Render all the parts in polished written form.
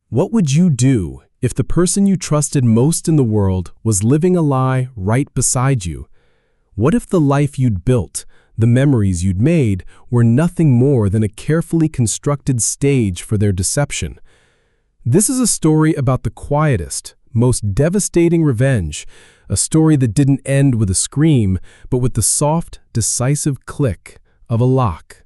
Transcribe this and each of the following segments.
What would you do if the person you trusted most in the world was living a lie right beside you? What if the life you'd built, the memories you'd made, were nothing more than a carefully constructed stage for their deception? This is a story about the quietest, most devastating revenge, a story that didn't end with a scream, but with the soft, decisive click of a lock.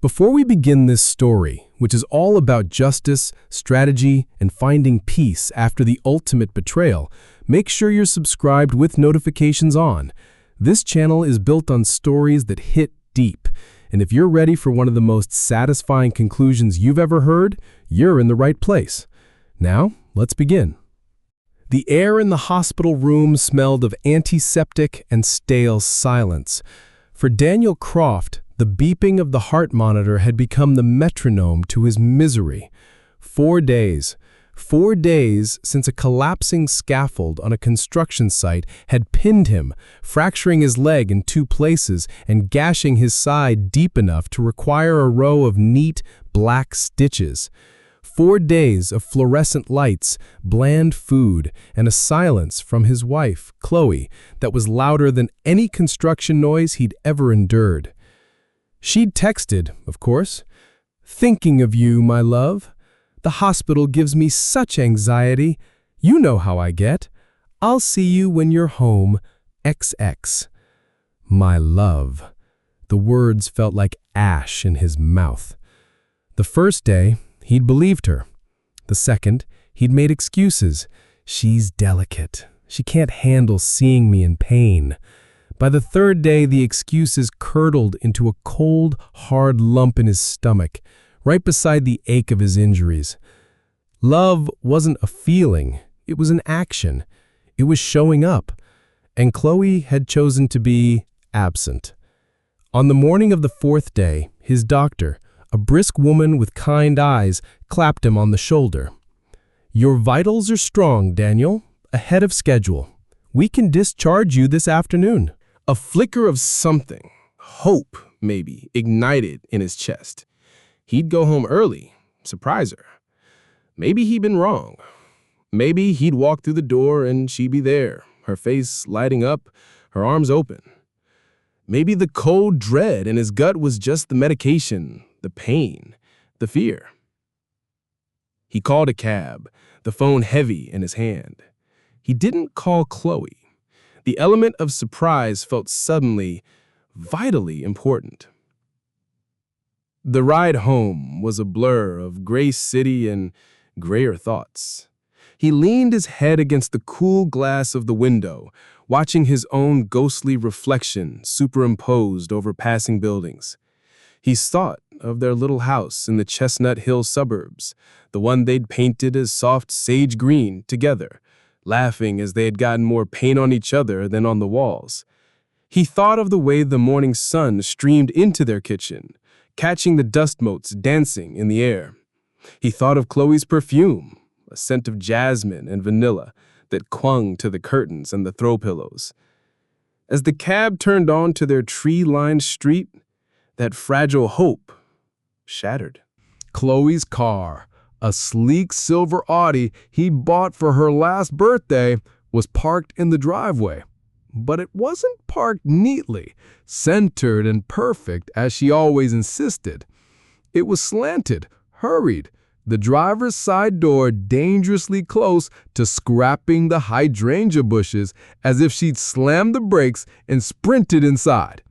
Before we begin this story, which is all about justice, strategy, and finding peace after the ultimate betrayal, make sure you're subscribed with notifications on. This channel is built on stories that hit deep, and if you're ready for one of the most satisfying conclusions you've ever heard, you're in the right place. Now, let's begin. The air in the hospital room smelled of antiseptic and stale silence. For Daniel Croft, the beeping of the heart monitor had become the metronome to his misery. 4 days since a collapsing scaffold on a construction site had pinned him, fracturing his leg in 2 places and gashing his side deep enough to require a row of neat, black stitches. 4 days of fluorescent lights, bland food, and a silence from his wife, Chloe, that was louder than any construction noise he'd ever endured. She'd texted, of course, "Thinking of you, my love. The hospital gives me such anxiety. You know how I get. I'll see you when you're home. XX." My love. The words felt like ash in his mouth. The first day, he'd believed her. The second, he'd made excuses. "She's delicate. She can't handle seeing me in pain." By the third day, the excuses curdled into a cold, hard lump in his stomach, right beside the ache of his injuries. Love wasn't a feeling, it was an action. It was showing up, and Chloe had chosen to be absent. On the morning of the 4th day, his doctor, a brisk woman with kind eyes, clapped him on the shoulder. "Your vitals are strong, Daniel, ahead of schedule. We can discharge you this afternoon." A flicker of something, hope maybe, ignited in his chest. He'd go home early, surprise her. Maybe he'd been wrong. Maybe he'd walk through the door and she'd be there, her face lighting up, her arms open. Maybe the cold dread in his gut was just the medication, the pain, the fear. He called a cab, the phone heavy in his hand. He didn't call Chloe. The element of surprise felt suddenly, vitally important. The ride home was a blur of gray city and grayer thoughts. He leaned his head against the cool glass of the window, watching his own ghostly reflection superimposed over passing buildings. He thought of their little house in the Chestnut Hill suburbs, the one they'd painted as soft sage green together, laughing as they had gotten more paint on each other than on the walls. He thought of the way the morning sun streamed into their kitchen, catching the dust motes dancing in the air. He thought of Chloe's perfume, a scent of jasmine and vanilla that clung to the curtains and the throw pillows. As the cab turned onto their tree-lined street, that fragile hope shattered. Chloe's car, a sleek silver Audi he bought for her last birthday, was parked in the driveway. But it wasn't parked neatly, centered and perfect as she always insisted. It was slanted, hurried, the driver's side door dangerously close to scrapping the hydrangea bushes as if she'd slammed the brakes and sprinted inside.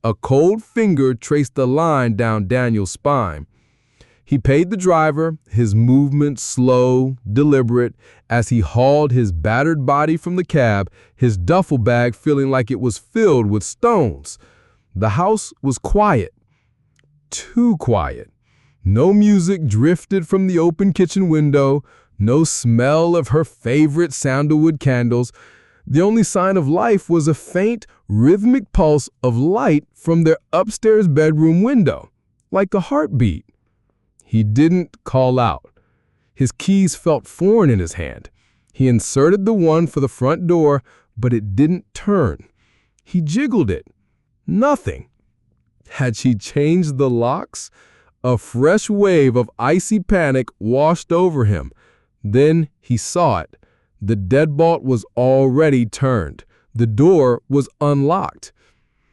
A cold finger traced the line down Daniel's spine. He paid the driver, his movement slow, deliberate, as he hauled his battered body from the cab, his duffel bag feeling like it was filled with stones. The house was quiet. Too quiet. No music drifted from the open kitchen window, no smell of her favorite sandalwood candles. The only sign of life was a faint, rhythmic pulse of light from their upstairs bedroom window, like a heartbeat. He didn't call out. His keys felt foreign in his hand. He inserted the one for the front door, but it didn't turn. He jiggled it. Nothing. Had she changed the locks? A fresh wave of icy panic washed over him. Then he saw it. The deadbolt was already turned. The door was unlocked.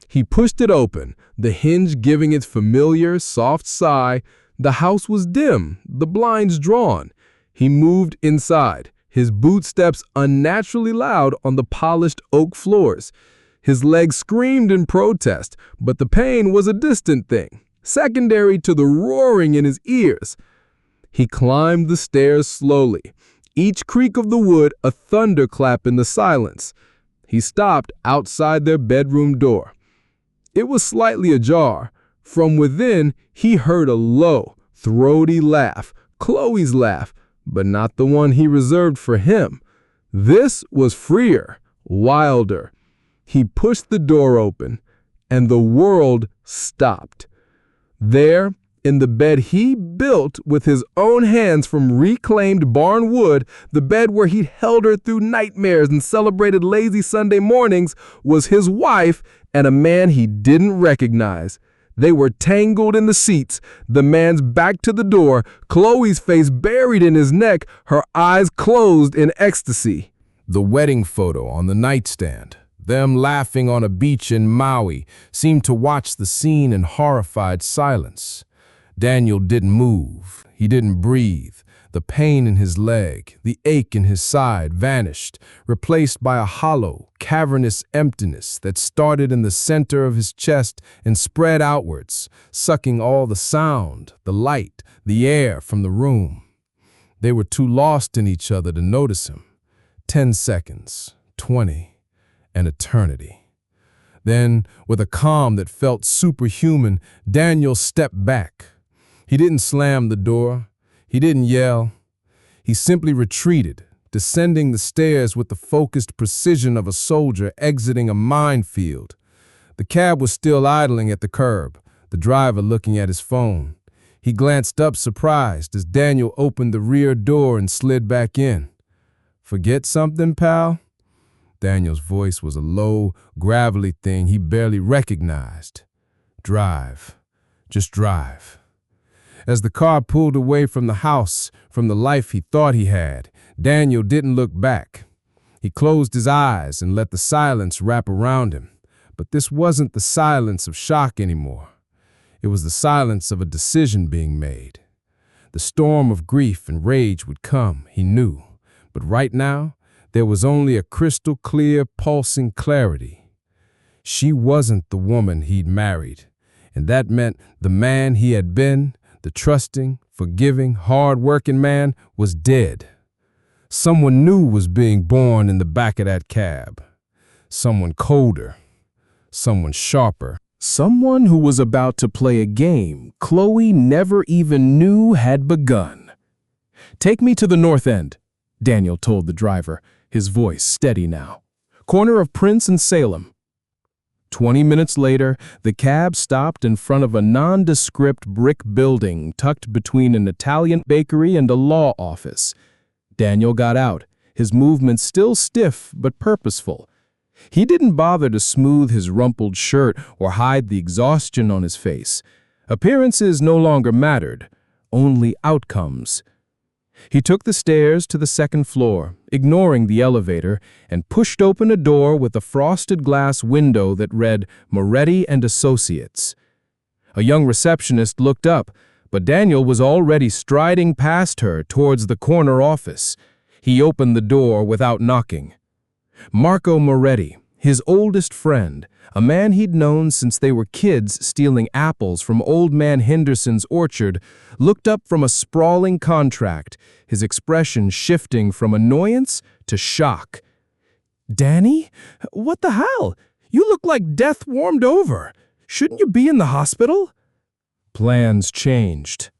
He pushed it open, the hinge giving its familiar, soft sigh. The house was dim, the blinds drawn. He moved inside, his boot steps unnaturally loud on the polished oak floors. His legs screamed in protest, but the pain was a distant thing, secondary to the roaring in his ears. He climbed the stairs slowly, each creak of the wood a thunderclap in the silence. He stopped outside their bedroom door. It was slightly ajar. From within, he heard a low, throaty laugh, Chloe's laugh, but not the one he reserved for him. This was freer, wilder. He pushed the door open, and the world stopped. There, in the bed he built with his own hands from reclaimed barn wood, the bed where he'd held her through nightmares and celebrated lazy Sunday mornings, was his wife and a man he didn't recognize. They were tangled in the seats, the man's back to the door, Chloe's face buried in his neck, her eyes closed in ecstasy. The wedding photo on the nightstand, them laughing on a beach in Maui, seemed to watch the scene in horrified silence. Daniel didn't move. He didn't breathe. The pain in his leg, the ache in his side vanished, replaced by a hollow, cavernous emptiness that started in the center of his chest and spread outwards, sucking all the sound, the light, the air from the room. They were too lost in each other to notice him. 10 seconds, 20, an eternity. Then, with a calm that felt superhuman, Daniel stepped back. He didn't slam the door. He didn't yell. He simply retreated, descending the stairs with the focused precision of a soldier exiting a minefield. The cab was still idling at the curb, the driver looking at his phone. He glanced up surprised as Daniel opened the rear door and slid back in. "Forget something, pal?" Daniel's voice was a low, gravelly thing he barely recognized. "Drive. Just drive." As the car pulled away from the house, from the life he thought he had, Daniel didn't look back. He closed his eyes and let the silence wrap around him. But this wasn't the silence of shock anymore. It was the silence of a decision being made. The storm of grief and rage would come, he knew. But right now, there was only a crystal clear, pulsing clarity. She wasn't the woman he'd married, and that meant the man he had been, the trusting, forgiving, hard-working man, was dead. Someone new was being born in the back of that cab. Someone colder. Someone sharper. Someone who was about to play a game Chloe never even knew had begun. "Take me to the north end," Daniel told the driver, his voice steady now. "Corner of Prince and Salem." 20 minutes later, the cab stopped in front of a nondescript brick building tucked between an Italian bakery and a law office. Daniel got out, his movements still stiff but purposeful. He didn't bother to smooth his rumpled shirt or hide the exhaustion on his face. Appearances no longer mattered, only outcomes. He took the stairs to the second floor, ignoring the elevator, and pushed open a door with a frosted glass window that read Moretti and Associates. A young receptionist looked up, but Daniel was already striding past her towards the corner office. He opened the door without knocking. Marco Moretti, his oldest friend, a man he'd known since they were kids stealing apples from Old Man Henderson's orchard, looked up from a sprawling contract, his expression shifting from annoyance to shock. "Danny? What the hell? You look like death warmed over. Shouldn't you be in the hospital?" Plans changed.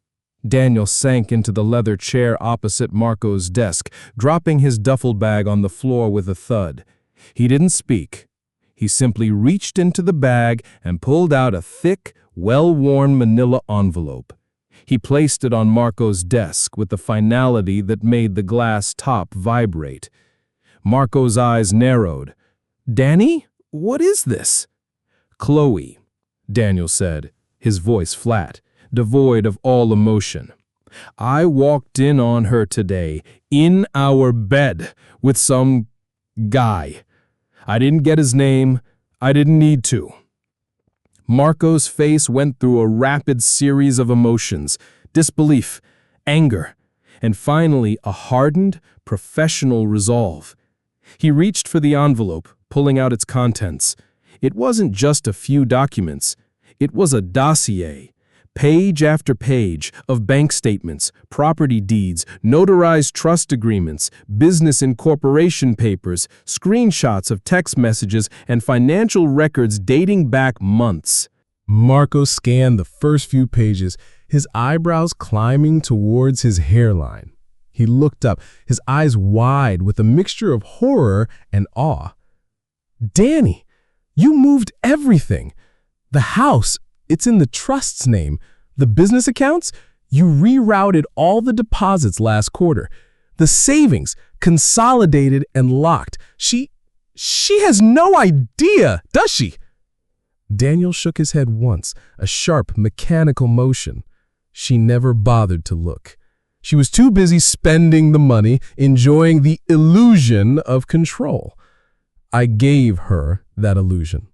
Daniel sank into the leather chair opposite Marco's desk, dropping his duffel bag on the floor with a thud. He didn't speak. He simply reached into the bag and pulled out a thick, well-worn manila envelope. He placed it on Marco's desk with the finality that made the glass top vibrate. Marco's eyes narrowed. "Danny, what is this?" "Chloe," Daniel said, his voice flat. devoid of all emotion. I walked in on her today, in our bed, with some guy. I didn't get his name. I didn't need to. Marco's face went through a rapid series of emotions: disbelief, anger, and finally a hardened, professional resolve. He reached for the envelope, pulling out its contents. It wasn't just a few documents. It was a dossier, page after page of bank statements, property deeds, notarized trust agreements, business incorporation papers, screenshots of text messages, and financial records dating back months. Marco scanned the first few pages, his eyebrows climbing towards his hairline. He looked up, his eyes wide with a mixture of horror and awe. "Danny, you moved everything. The house, it's in the trust's name. The business accounts, you rerouted all the deposits last quarter. The savings, consolidated and locked. She has no idea, does she?" Daniel shook his head once, a sharp, mechanical motion. She never bothered to look. She was too busy spending the money, enjoying the illusion of control. I gave her that illusion.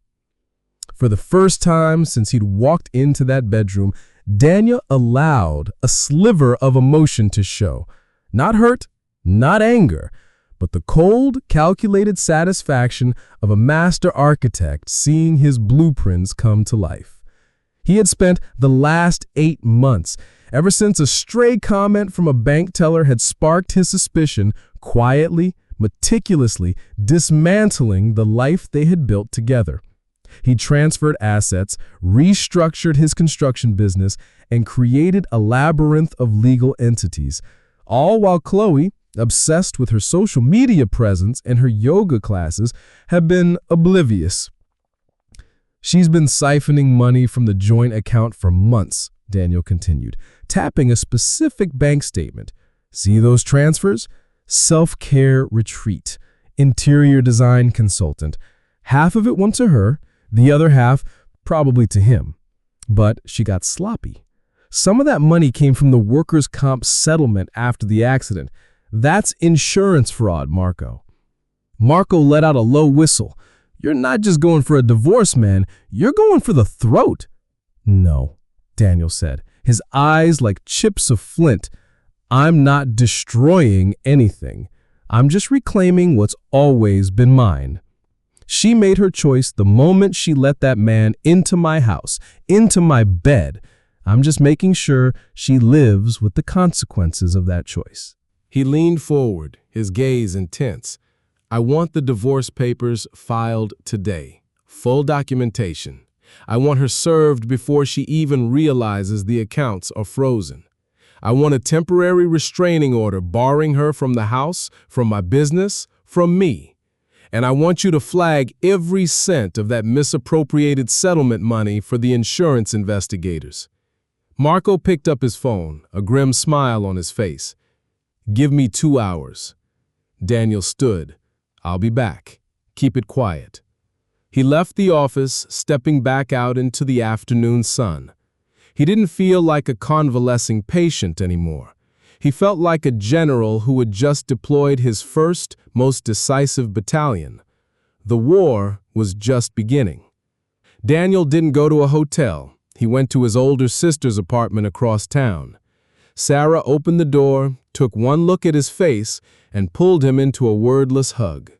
For the first time since he'd walked into that bedroom, Daniel allowed a sliver of emotion to show. Not hurt, not anger, but the cold, calculated satisfaction of a master architect seeing his blueprints come to life. He had spent the last 8 months, ever since a stray comment from a bank teller had sparked his suspicion, quietly, meticulously dismantling the life they had built together. He transferred assets, restructured his construction business, and created a labyrinth of legal entities, all while Chloe, obsessed with her social media presence and her yoga classes, had been oblivious. "She's been siphoning money from the joint account for months," Daniel continued, tapping a specific bank statement. "See those transfers? Self-care retreat, interior design consultant. Half of it went to her, the other half probably to him. But she got sloppy. Some of that money came from the workers' comp settlement after the accident. That's insurance fraud, Marco." Marco let out a low whistle. "You're not just going for a divorce, man. You're going for the throat." "No," Daniel said, his eyes like chips of flint. "I'm not destroying anything. I'm just reclaiming what's always been mine. She made her choice the moment she let that man into my house, into my bed. I'm just making sure she lives with the consequences of that choice." He leaned forward, his gaze intense. "I want the divorce papers filed today. Full documentation. I want her served before she even realizes the accounts are frozen. I want a temporary restraining order barring her from the house, from my business, from me. And I want you to flag every cent of that misappropriated settlement money for the insurance investigators." Marco picked up his phone, a grim smile on his face. "Give me 2 hours." Daniel stood. "I'll be back. Keep it quiet." He left the office, stepping back out into the afternoon sun. He didn't feel like a convalescing patient anymore. He felt like a general who had just deployed his first, most decisive battalion. The war was just beginning. Daniel didn't go to a hotel. He went to his older sister's apartment across town. Sarah opened the door, took one look at his face, and pulled him into a wordless hug.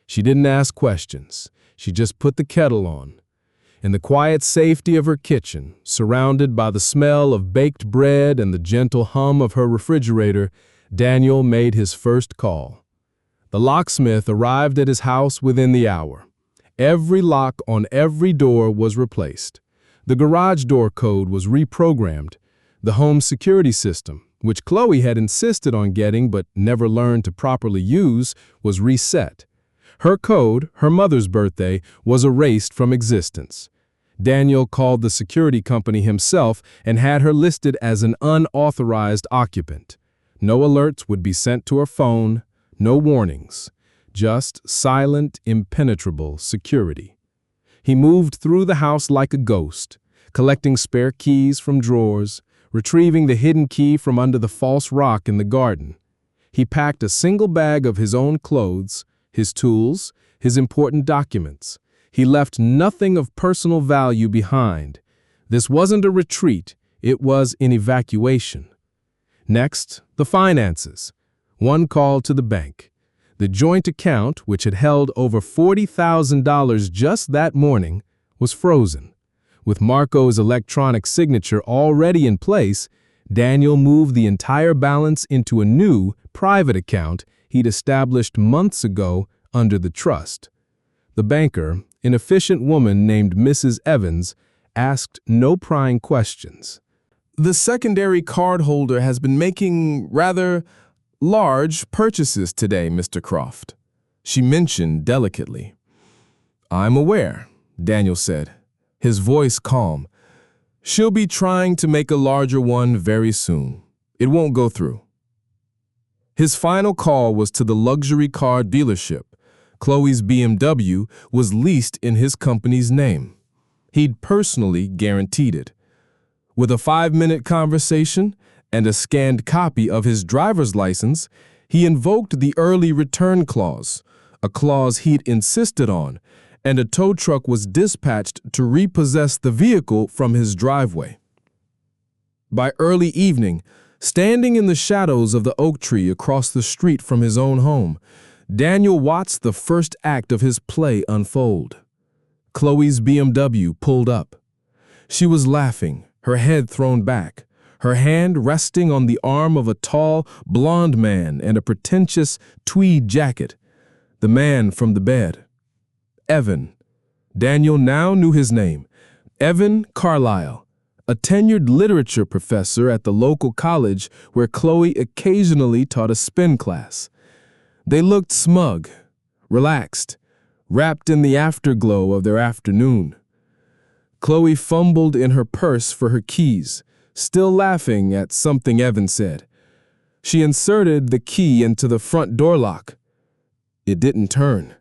She didn't ask questions. She just put the kettle on. In the quiet safety of her kitchen, surrounded by the smell of baked bread and the gentle hum of her refrigerator, Daniel made his first call. The locksmith arrived at his house within the hour. Every lock on every door was replaced. The garage door code was reprogrammed. The home security system, which Chloe had insisted on getting but never learned to properly use, was reset. Her code, her mother's birthday, was erased from existence. Daniel called the security company himself and had her listed as an unauthorized occupant. No alerts would be sent to her phone, no warnings, just silent, impenetrable security. He moved through the house like a ghost, collecting spare keys from drawers, retrieving the hidden key from under the false rock in the garden. He packed a single bag of his own clothes, his tools, his important documents. He left nothing of personal value behind. This wasn't a retreat, it was an evacuation. Next, the finances. One call to the bank. The joint account, which had held over $40,000 just that morning, was frozen. With Marco's electronic signature already in place, Daniel moved the entire balance into a new, private account he'd established months ago under the trust. The banker, an efficient woman named Mrs. Evans, asked no prying questions. The secondary cardholder has been making rather large purchases today, Mr. Croft, she mentioned delicately. I'm aware, Daniel said, his voice calm. She'll be trying to make a larger one very soon. It won't go through. His final call was to the luxury car dealership. Chloe's BMW was leased in his company's name. He'd personally guaranteed it. With a 5-minute conversation and a scanned copy of his driver's license, he invoked the early return clause, a clause he'd insisted on, and a tow truck was dispatched to repossess the vehicle from his driveway. By early evening, standing in the shadows of the oak tree across the street from his own home, Daniel watched the first act of his play unfold. Chloe's BMW pulled up. She was laughing, her head thrown back, her hand resting on the arm of a tall, blond man in a pretentious tweed jacket. The man from the bed. Evan. Daniel now knew his name. Evan Carlisle, a tenured literature professor at the local college where Chloe occasionally taught a spin class. They looked smug, relaxed, wrapped in the afterglow of their afternoon. Chloe fumbled in her purse for her keys, still laughing at something Evan said. She inserted the key into the front door lock. It didn't turn.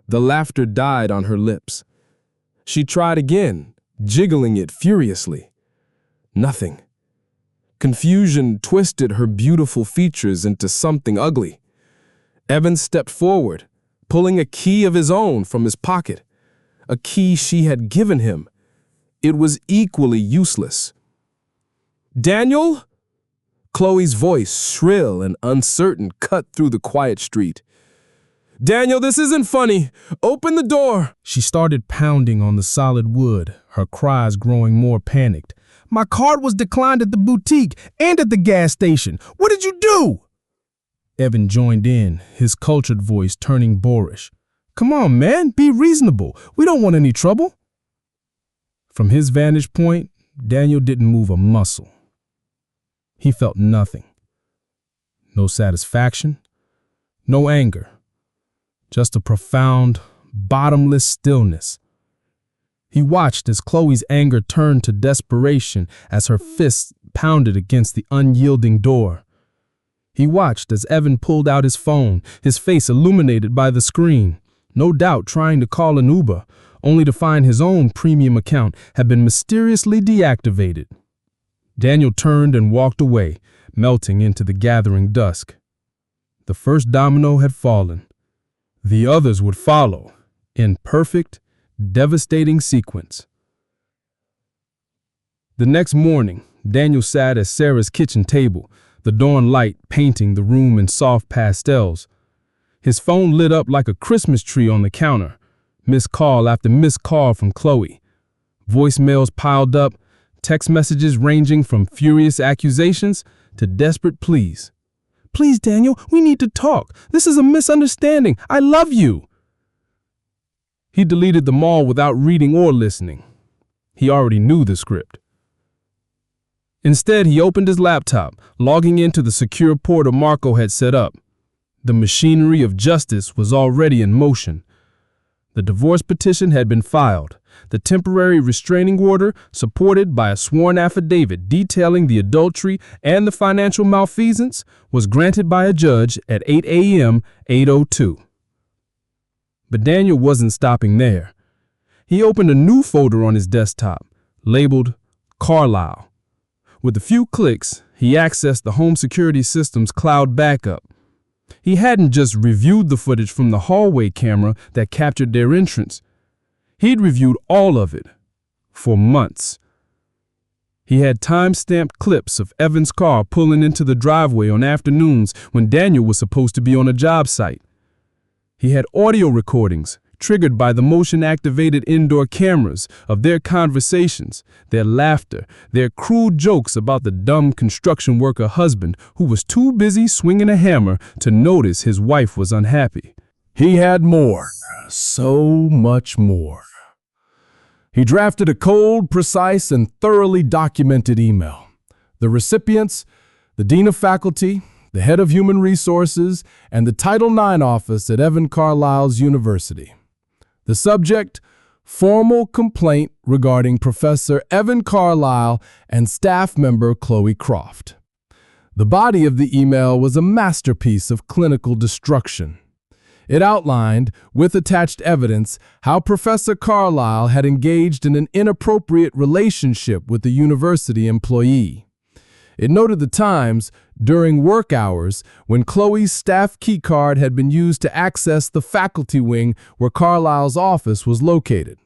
The laughter died on her lips. She tried again, jiggling it furiously. Nothing. Confusion twisted her beautiful features into something ugly. Evan stepped forward, pulling a key of his own from his pocket, a key she had given him. It was equally useless. Daniel? Chloe's voice, shrill and uncertain, cut through the quiet street. Daniel, this isn't funny. Open the door. She started pounding on the solid wood, her cries growing more panicked. My card was declined at the boutique and at the gas station. What did you do? Evan joined in, his cultured voice turning boorish. Come on, man, be reasonable. We don't want any trouble. From his vantage point, Daniel didn't move a muscle. He felt nothing. No satisfaction, no anger. Just a profound, bottomless stillness. He watched as Chloe's anger turned to desperation as her fists pounded against the unyielding door. He watched as Evan pulled out his phone, his face illuminated by the screen, no doubt trying to call an Uber, only to find his own premium account had been mysteriously deactivated. Daniel turned and walked away, melting into the gathering dusk. The first domino had fallen. The others would follow, in perfect, devastating sequence. The next morning, Daniel sat at Sarah's kitchen table, the dawn light painting the room in soft pastels. His phone lit up like a Christmas tree on the counter, missed call after missed call from Chloe. Voicemails piled up, text messages ranging from furious accusations to desperate pleas. Please, Daniel, we need to talk. This is a misunderstanding. I love you. He deleted them all without reading or listening. He already knew the script. Instead, he opened his laptop, logging into the secure portal Marco had set up. The machinery of justice was already in motion. The divorce petition had been filed. The temporary restraining order, supported by a sworn affidavit detailing the adultery and the financial malfeasance, was granted by a judge at 8 a.m. 8:02. But Daniel wasn't stopping there. He opened a new folder on his desktop, labeled Carlisle. With a few clicks, he accessed the home security system's cloud backup. He hadn't just reviewed the footage from the hallway camera that captured their entrance. He'd reviewed all of it for months. He had time-stamped clips of Evan's car pulling into the driveway on afternoons when Daniel was supposed to be on a job site. He had audio recordings triggered by the motion-activated indoor cameras of their conversations, their laughter, their crude jokes about the dumb construction worker husband who was too busy swinging a hammer to notice his wife was unhappy. He had more, so much more. He drafted a cold, precise, and thoroughly documented email. The recipients, the dean of faculty, the head of human resources, and the Title IX office at Evan Carlisle's University. The subject, formal complaint regarding Professor Evan Carlisle and staff member Chloe Croft. The body of the email was a masterpiece of clinical destruction. It outlined, with attached evidence, how Professor Carlisle had engaged in an inappropriate relationship with the university employee. It noted the times, during work hours, when Chloe's staff keycard had been used to access the faculty wing where Carlisle's office was located.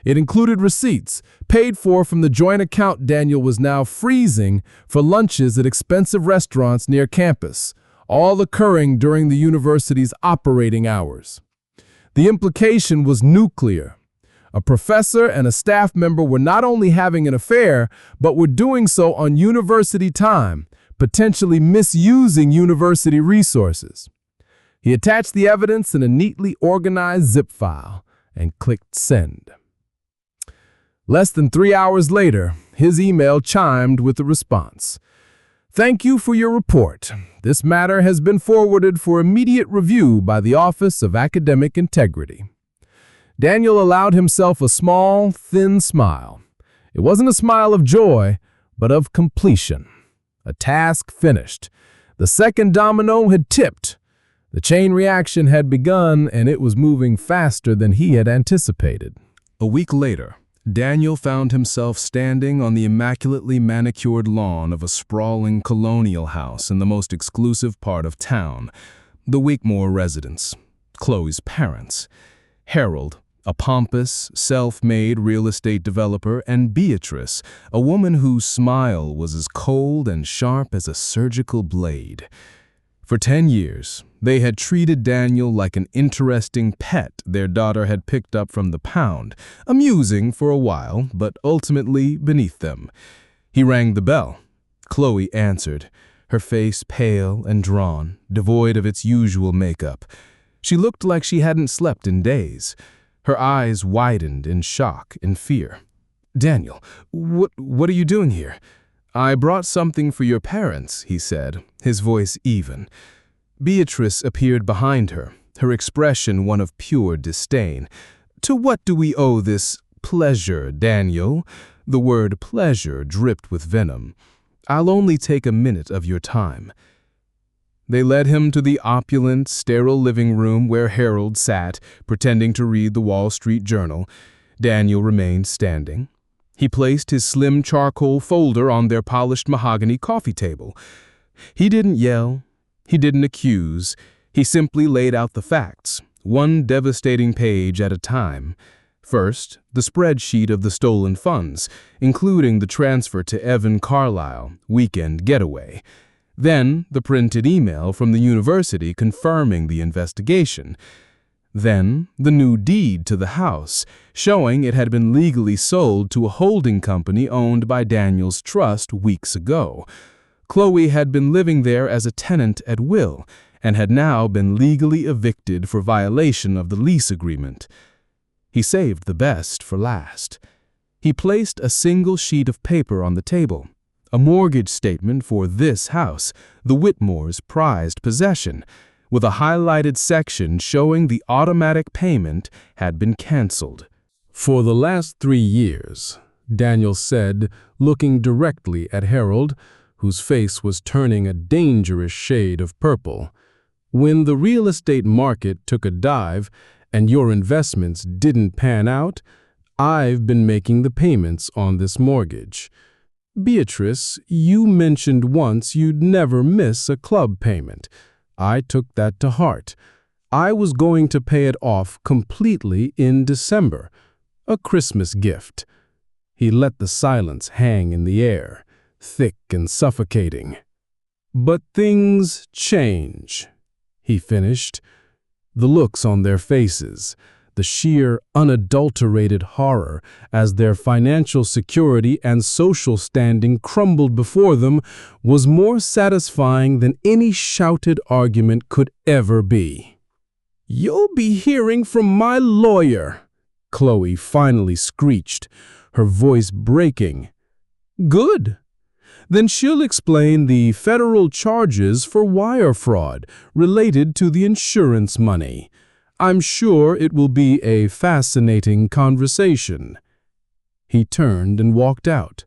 It included receipts, paid for from the joint account Daniel was now freezing for lunches at expensive restaurants near campus, all occurring during the university's operating hours. The implication was nuclear. A professor and a staff member were not only having an affair, but were doing so on university time, potentially misusing university resources. He attached the evidence in a neatly organized zip file and clicked send. Less than 3 hours later, his email chimed with a response. "Thank you for your report. This matter has been forwarded for immediate review by the Office of Academic Integrity." Daniel allowed himself a small, thin smile. It wasn't a smile of joy, but of completion. A task finished. The second domino had tipped. The chain reaction had begun, and it was moving faster than he had anticipated. A week later, Daniel found himself standing on the immaculately manicured lawn of a sprawling colonial house in the most exclusive part of town, the Wigmore residence, Chloe's parents, Harold, a pompous, self-made real estate developer, and Beatrice, a woman whose smile was as cold and sharp as a surgical blade. For 10 years, they had treated Daniel like an interesting pet their daughter had picked up from the pound, amusing for a while, but ultimately beneath them. He rang the bell. Chloe answered, her face pale and drawn, devoid of its usual makeup. She looked like she hadn't slept in days. Her eyes widened in shock and fear. "Daniel, what are you doing here?" "I brought something for your parents," he said, his voice even. Beatrice appeared behind her, her expression one of pure disdain. "To what do we owe this pleasure, Daniel?" The word pleasure dripped with venom. "I'll only take a minute of your time." They led him to the opulent, sterile living room where Harold sat, pretending to read the Wall Street Journal. Daniel remained standing. He placed his slim charcoal folder on their polished mahogany coffee table. He didn't yell. He didn't accuse. He simply laid out the facts, one devastating page at a time. First, the spreadsheet of the stolen funds, including the transfer to Evan Carlisle, weekend getaway. Then, the printed email from the university confirming the investigation. Then, the new deed to the house, showing it had been legally sold to a holding company owned by Daniel's trust weeks ago. Chloe had been living there as a tenant at will, and had now been legally evicted for violation of the lease agreement. He saved the best for last. He placed a single sheet of paper on the table. A mortgage statement for this house, the Whitmores' prized possession, with a highlighted section showing the automatic payment had been canceled. "For the last 3 years," Daniel said, looking directly at Harold, whose face was turning a dangerous shade of purple, "when the real estate market took a dive and your investments didn't pan out, I've been making the payments on this mortgage. Beatrice, you mentioned once you'd never miss a club payment. I took that to heart. I was going to pay it off completely in December. A Christmas gift." He let the silence hang in the air, thick and suffocating. "But things change," he finished. The looks on their faces, the sheer, unadulterated horror as their financial security and social standing crumbled before them, was more satisfying than any shouted argument could ever be. "You'll be hearing from my lawyer," Chloe finally screeched, her voice breaking. "Good. Then she'll explain the federal charges for wire fraud related to the insurance money. I'm sure it will be a fascinating conversation." He turned and walked out,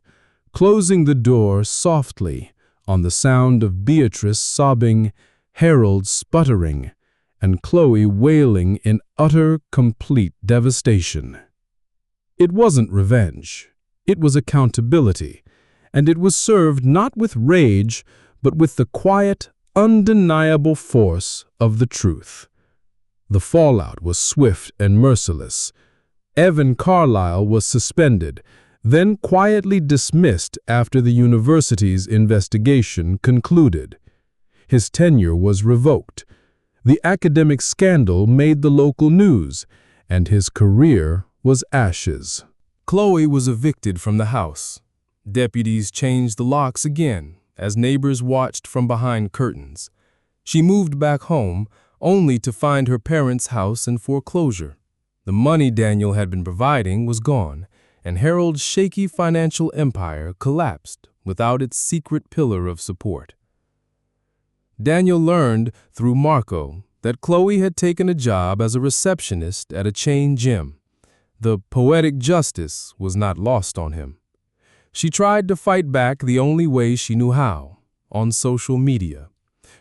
closing the door softly on the sound of Beatrice sobbing, Harold sputtering, and Chloe wailing in utter, complete devastation. It wasn't revenge. It was accountability, and it was served not with rage, but with the quiet, undeniable force of the truth. The fallout was swift and merciless. Evan Carlisle was suspended, then quietly dismissed after the university's investigation concluded. His tenure was revoked. The academic scandal made the local news, and his career was ashes. Chloe was evicted from the house. Deputies changed the locks again as neighbors watched from behind curtains. She moved back home, only to find her parents' house in foreclosure. The money Daniel had been providing was gone, and Harold's shaky financial empire collapsed without its secret pillar of support. Daniel learned through Marco that Chloe had taken a job as a receptionist at a chain gym. The poetic justice was not lost on him. She tried to fight back the only way she knew how, on social media.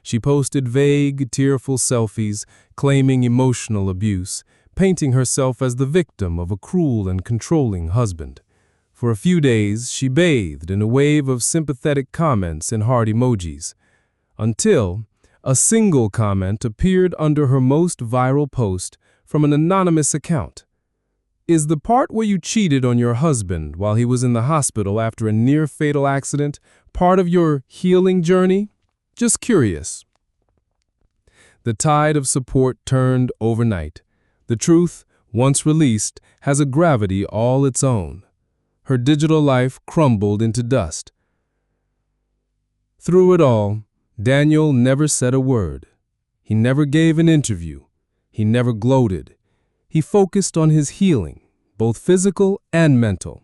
She posted vague, tearful selfies, claiming emotional abuse, painting herself as the victim of a cruel and controlling husband. For a few days, she bathed in a wave of sympathetic comments and heart emojis, until a single comment appeared under her most viral post from an anonymous account. "Is the part where you cheated on your husband while he was in the hospital after a near-fatal accident part of your healing journey? Just curious." The tide of support turned overnight. The truth, once released, has a gravity all its own. Her digital life crumbled into dust. Through it all, Daniel never said a word. He never gave an interview. He never gloated. He focused on his healing, both physical and mental.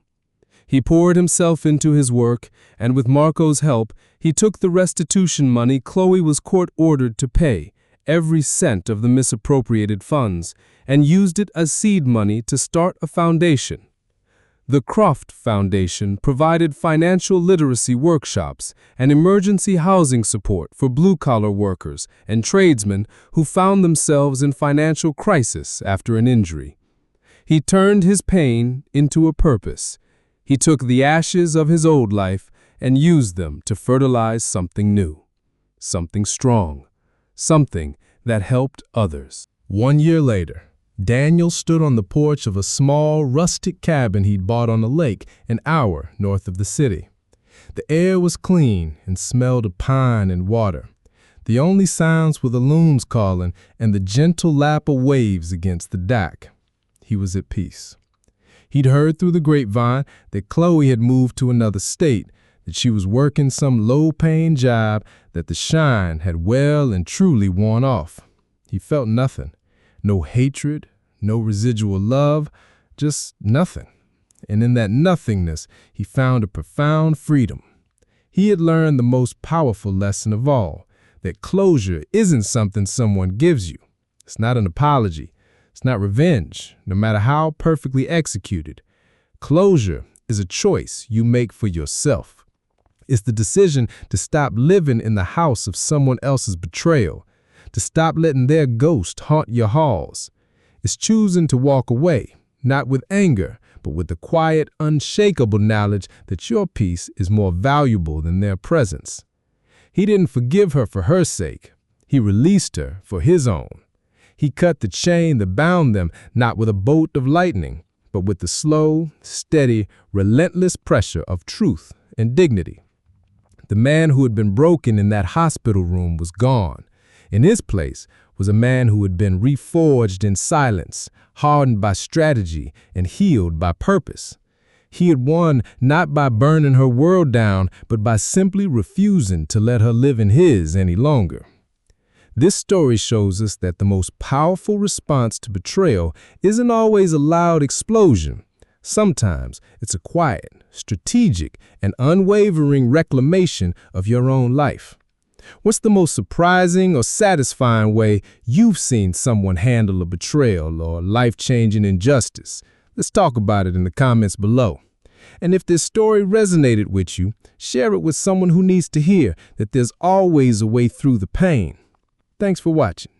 He poured himself into his work, and with Marco's help, he took the restitution money Chloe was court-ordered to pay, every cent of the misappropriated funds, and used it as seed money to start a foundation. The Croft Foundation provided financial literacy workshops and emergency housing support for blue-collar workers and tradesmen who found themselves in financial crisis after an injury. He turned his pain into a purpose. He took the ashes of his old life and used them to fertilize something new, something strong, something that helped others. 1 year later, Daniel stood on the porch of a small, rustic cabin he'd bought on a lake an hour north of the city. The air was clean and smelled of pine and water. The only sounds were the loons calling and the gentle lap of waves against the dock. He was at peace. He'd heard through the grapevine that Chloe had moved to another state, that she was working some low-paying job, that the shine had well and truly worn off. He felt nothing. No hatred, no residual love, just nothing. And in that nothingness, he found a profound freedom. He had learned the most powerful lesson of all, that closure isn't something someone gives you. It's not an apology. It's not revenge, no matter how perfectly executed. Closure is a choice you make for yourself. It's the decision to stop living in the house of someone else's betrayal, to stop letting their ghost haunt your halls. It's choosing to walk away, not with anger, but with the quiet, unshakable knowledge that your peace is more valuable than their presence. He didn't forgive her for her sake. He released her for his own. He cut the chain that bound them, not with a bolt of lightning, but with the slow, steady, relentless pressure of truth and dignity. The man who had been broken in that hospital room was gone. In his place was a man who had been reforged in silence, hardened by strategy, and healed by purpose. He had won not by burning her world down, but by simply refusing to let her live in his any longer. This story shows us that the most powerful response to betrayal isn't always a loud explosion. Sometimes it's a quiet, strategic, and unwavering reclamation of your own life. What's the most surprising or satisfying way you've seen someone handle a betrayal or life-changing injustice? Let's talk about it in the comments below. And if this story resonated with you, share it with someone who needs to hear that there's always a way through the pain. Thanks for watching.